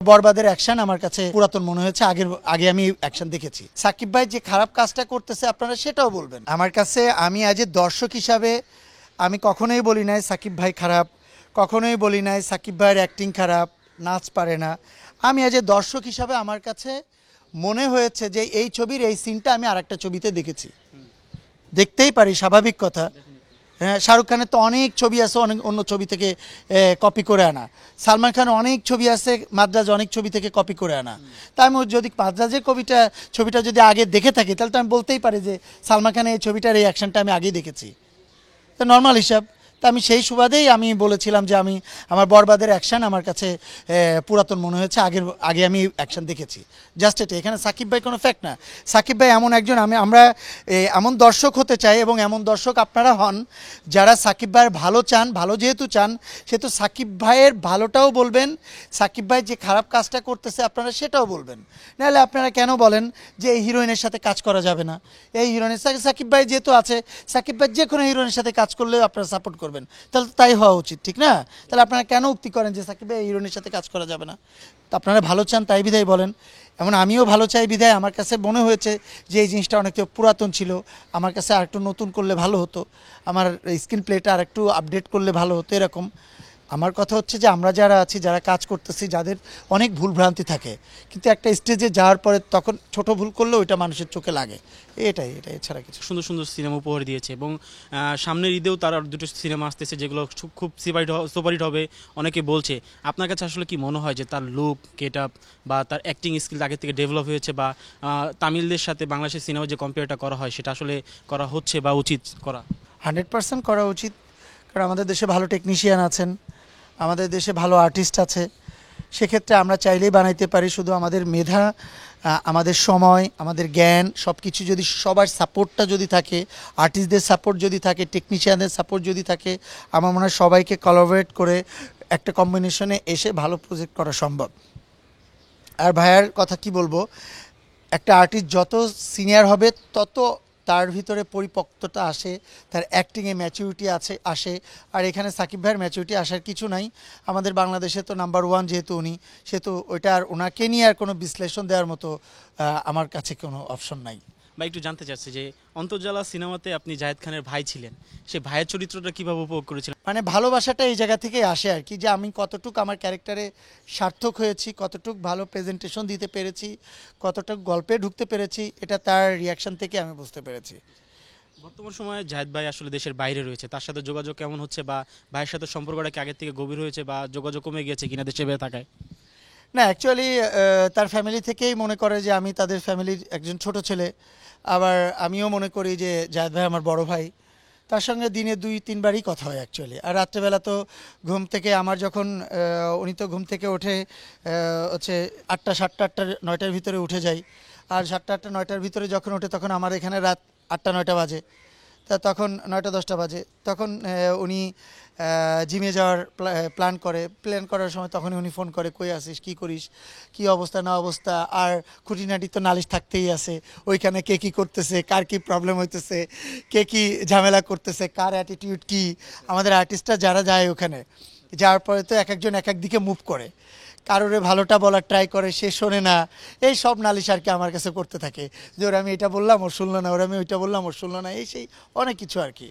বরবাদের অ্যাকশন আমার কাছে পুরাতন মনে হয়েছে। আগে আমি অ্যাকশন দেখেছি। সাকিব ভাই যে খারাপ কাজটা করতেছে আপনারা সেটাও বলবেন। আমার কাছে আমি আজ দর্শক হিসাবে আমি কখনোই বলি নাই সাকিব ভাই খারাপ, কখনোই বলি নাই সাকিব ভাইয়ের অ্যাক্টিং খারাপ, নাচ পারে না। আমি আজ দর্শক হিসাবে আমার কাছে মনে হয়েছে যে এই ছবির এই সিনটা আমি আরেকটা ছবিতে দেখেছি, দেখতেই পারি, স্বাভাবিক কথা। হ্যাঁ, শাহরুখ খানের তো অনেক ছবি আছে অনেক অন্য ছবি থেকে কপি করে আনা। সালমান খানের অনেক ছবি আছে মাদ্রাজ অনেক ছবি থেকে কপি করে আনা। তাই আমি যদি মাদ্রাজের ছবিটা যদি আগে দেখে থাকি তাহলে তো আমি বলতেই পারি যে সালমান খানের এই ছবিটার এই অ্যাকশনটা আমি আগেই দেখেছি। তো নর্মাল হিসাব। তা আমি সেই সুবাদেই আমি বলেছিলাম যে আমার বরবাদের অ্যাকশন আমার কাছে পুরাতন মনে হয়েছে। আগে আমি অ্যাকশন দেখেছি, জাস্ট এটা। এখানে সাকিব ভাই কোনো ফ্যাক্ট না। সাকিব ভাই এমন একজন, আমরা এমন দর্শক হতে চাই এবং এমন দর্শক আপনারা হন যারা সাকিব ভাইয়ের ভালো চান। ভালো যেহেতু চান সেহেতু সাকিব ভাইয়ের ভালোটাও বলবেন, সাকিব ভাই যে খারাপ কাজটা করতেছে আপনারা সেটাও বলবেন। নাহলে আপনারা কেন বলেন যে এই হিরোইনের সাথে কাজ করা যাবে না? এই হিরোইনের সাথে সাকিব ভাই যেহেতু আছে, সাকিব ভাই যে কোনো হিরোইনের সাথে কাজ করলেও আপনারা সাপোর্ট করবেন, তাহলে তো তাই হওয়া উচিত, ঠিক না? তাহলে আপনারা কেন উক্তি করেন যে সাকিব ভাই হিরোইনের সাথে কাজ করা যাবে না? তো আপনারা ভালো চান তাই বিধায় বলেন। এমন আমিও ভালো চাই বিধায় আমার কাছে মনে হয়েছে যে এই জিনিসটা অনেকটা পুরাতন ছিল, আমার কাছে আরেকটু নতুন করলে ভালো হতো, আমার স্ক্রিন প্লেটা আরেকটু আপডেট করলে ভালো হতো, এরকম। আমার কথা হচ্ছে যে আমরা যারা আছি, যারা কাজ করতেছি, যাদের অনেক ভুলভ্রান্তি থাকে, কিন্তু একটা স্টেজে যাওয়ার পরে তখন ছোট ভুল করলেও ওইটা মানুষের চোখে লাগে। এটাই এছাড়া কিছু। সুন্দর সুন্দর সিনেমা উপহার দিয়েছে এবং সামনের ঈদেও তার আর দুটো সিনেমা আসতেছে যেগুলো খুব সুপারহিট হবে অনেকে বলছে। আপনার কাছে আসলে কি মনে হয় যে তার লুক, গেট আপ বা তার অ্যাক্টিং স্কিল আগে থেকে ডেভেলপ হয়েছে, বা তামিলদের সাথে বাংলাদেশের সিনেমা যে কম্পেয়ারটা করা হয় সেটা আসলে করা হচ্ছে বা উচিত করা? 100% করা উচিত। কারণ আমাদের দেশে ভালো টেকনিশিয়ান আছেন, আমাদের দেশে ভালো আর্টিস্ট আছে। সেক্ষেত্রে আমরা চাইলেই বানাইতে পারি, শুধু আমাদের মেধা, আমাদের সময়, আমাদের জ্ঞান, সব কিছু যদি সবার সাপোর্টটা যদি থাকে, আর্টিস্টদের সাপোর্ট যদি থাকে, টেকনিশিয়ানদের সাপোর্ট যদি থাকে, আমার মনে হয় সবাইকে কোলাবোরেট করে একটা কম্বিনেশনে এসে ভালো প্রজেক্ট করা সম্ভব। আর ভাইয়ার কথা কি বলবো, একটা আর্টিস্ট যত সিনিয়র হবে তত তার ভিতরে পরিপক্কতা আসে, তার অ্যাক্টিংয়ে ম্যাচুরিটি আসে। আর এখানে সাকিব ভাইয়ের ম্যাচুরিটি আসার কিছু নাই। আমাদের বাংলাদেশে তো নাম্বার ওয়ান যেহেতু উনি, সেহেতু ওইটা আর ওনাকে নিয়ে আর কোনো বিশ্লেষণ দেওয়ার মতো আমার কাছে কোনো অপশন নাই। বা একটু জানতে চাচ্ছি যে অন্তর্জালা সিনেমাতে আপনি জায়েদ খানের ভাই ছিলেন, সেই ভাইয়ের চরিত্রটা কীভাবে উপভোগ করেছিলেন? মানে ভালোবাসাটা এই জায়গা থেকে আসে আর কি, যে আমি কতটুকু আমার ক্যারেক্টারে সার্থক হয়েছি, কতটুকু ভালো প্রেজেন্টেশন দিতে পেরেছি, কতটুকু গল্পে ঢুকতে পেরেছি, এটা তার রিয়াকশন থেকে আমি বুঝতে পেরেছি। বর্তমান সময়ে জায়েদ ভাই আসলে দেশের বাইরে রয়েছে, তার সাথে যোগাযোগ কেমন হচ্ছে, বা ভাইয়ের সাথে সম্পর্কটা কি আগের থেকে গভীর হয়েছে, বা যোগাযোগ কমে গিয়েছে কিনা দেশে বেড়ে থাকায়? না, অ্যাকচুয়ালি তার ফ্যামিলি থেকেই মনে করে যে আমি তাদের ফ্যামিলির একজন ছোট ছেলে। আবার আমিও মনে করি যে জায়েদ ভাই আমার বড় ভাই। তার সঙ্গে দিনে 2-3 বারই কথা হয় অ্যাকচুয়ালি। আর রাত্রেবেলা তো ঘুম থেকে আমার যখন উনি তো ঘুম থেকে ওঠে হচ্ছে 8টা, 7টা, 8টা, 9টার ভিতরে উঠে যাই। আর 7টা, 8টা, 9টার ভিতরে যখন ওঠে তখন আমার এখানে রাত 8টা, 9টা বাজে। তা তখন 9টা, 10টা বাজে। তখন উনি জিমে যাওয়ার প্ল্যান করার সময় তখনই উনি ফোন করে, কই আসিস, কী করিস, কী অবস্থা না অবস্থা। আর খুঁটিনাটি তো নালিশ থাকতেই আছে, ওইখানে কে কী করতেছে, কার কী প্রবলেম হইতেছে, কে কী ঝামেলা করতেছে, কার অ্যাটিটিউড কী। আমাদের আর্টিস্টরা যারা যায় ওখানে, যাওয়ার পরে তো এক একজন এক এক দিকে মুভ করে, কারোরে ভালোটা বলার ট্রাই করে, সে শোনে না। এই সব নালিশ আর কি আমার কাছে করতে থাকে, যে ওরা আমি এটা বললাম ওর শুনলো না, ওরা আমি ওইটা বললাম ওর শুনলো না, এই সেই অনেক কিছু আর কি।